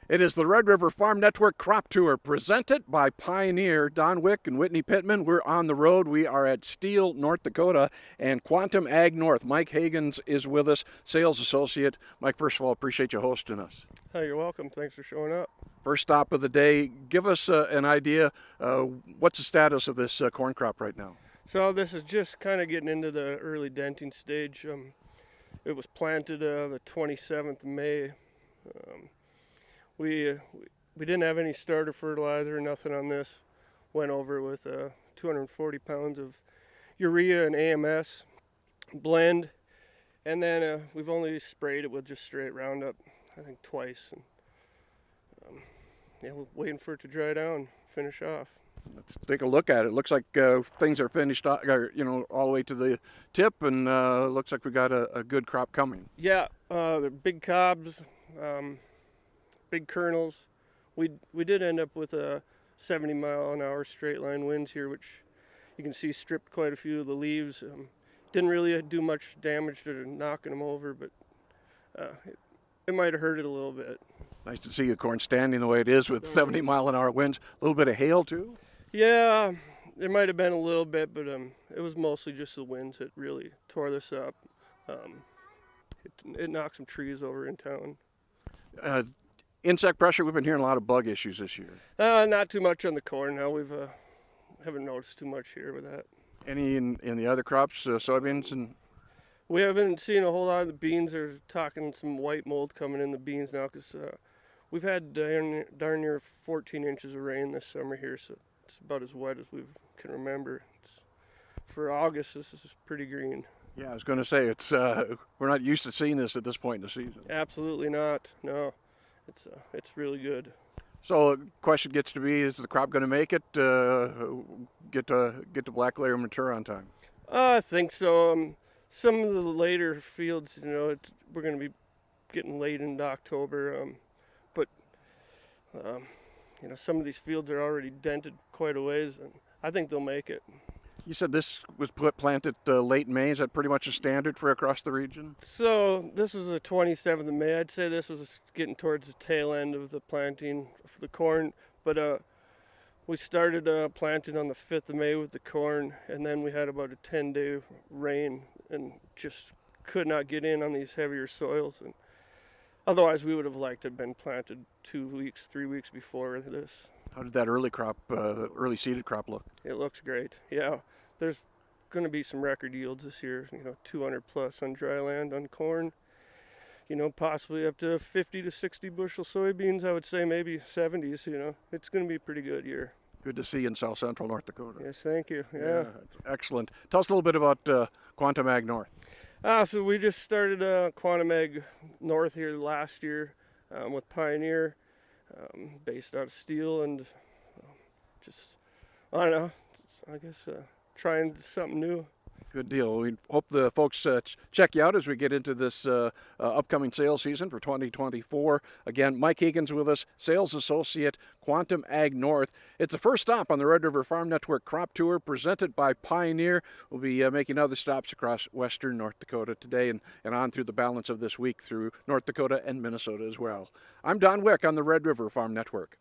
It is the Red River Farm Network Crop Tour presented by Pioneer. Don Wick and Whitney Pittman, we're on the road. We are at Steele, North Dakota, and Quantum Ag North. Mike Hagens is with us, sales associate. Mike, first of all, appreciate you hosting us. Oh, you're welcome. Thanks for showing up. First stop of the day. Give us an idea. What's the status of this corn crop right now? So this is just kind of getting into the early denting stage. It was planted the 27th of May. We didn't have any starter fertilizer, nothing on this. Went over with 240 pounds of urea and AMS blend, and then we've only sprayed it with just straight Roundup, I think twice. And, yeah, we're waiting for it to dry down, finish off. Let's take a look at it. Looks like things are finished, all the way to the tip, and looks like we got a good crop coming. Yeah, they're big cobs. Big kernels. We did end up with a 70-mile-an-hour straight line winds here, which you can see stripped quite a few of the leaves. Didn't really do much damage to knocking them over, but it might have hurt it a little bit. Nice to see the corn standing the way it is with 70-mile-an-hour winds. A little bit of hail too? Yeah, there might have been a little bit, but it was mostly just the winds that really tore this up. It knocked some trees over in town. Insect pressure, we've been hearing a lot of bug issues this year. Not too much on the corn now. We've haven't noticed too much here with that. Any in the other crops, soybeans? And we haven't seen a whole lot of the beans. They're talking some white mold coming in the beans now because we've had darn near 14 inches of rain this summer here, so it's about as wet as we can remember. For August, this is pretty green. Yeah, I was going to say, it's we're not used to seeing this at this point in the season. Absolutely not, no. It's really good. So the question gets to be, is the crop going to make it, get to black layer mature on time? I think so. Some of the later fields, we're going to be getting late into October, but some of these fields are already dented quite a ways, and I think they'll make it. You said this was planted late May. Is that pretty much a standard for across the region? So this was the 27th of May. I'd say this was getting towards the tail end of the planting of the corn. But we started planting on the 5th of May with the corn, and then we had about a 10-day rain and just could not get in on these heavier soils. And otherwise, we would have liked to have been planted 2 weeks, 3 weeks before this. How did that early seeded crop look? It looks great. Yeah. There's going to be some record yields this year, 200 plus on dry land on corn, possibly up to 50 to 60 bushel soybeans. I would say maybe 70s, it's going to be a pretty good year. Good to see you in south central North Dakota. Yes, thank you. Yeah. Excellent. Tell us a little bit about Quantum Ag North. So we just started Quantum Ag North here last year with Pioneer, based out of Steele, and I don't know, I guess trying something new. Good deal. We hope the folks check you out as we get into this upcoming sales season for 2024. Again, Mike Hagens with us, sales associate, Quantum Ag North. It's the first stop on the Red River Farm Network Crop Tour presented by Pioneer. We'll be making other stops across western North Dakota today and on through the balance of this week through North Dakota and Minnesota as well. I'm Don Wick on the Red River Farm Network.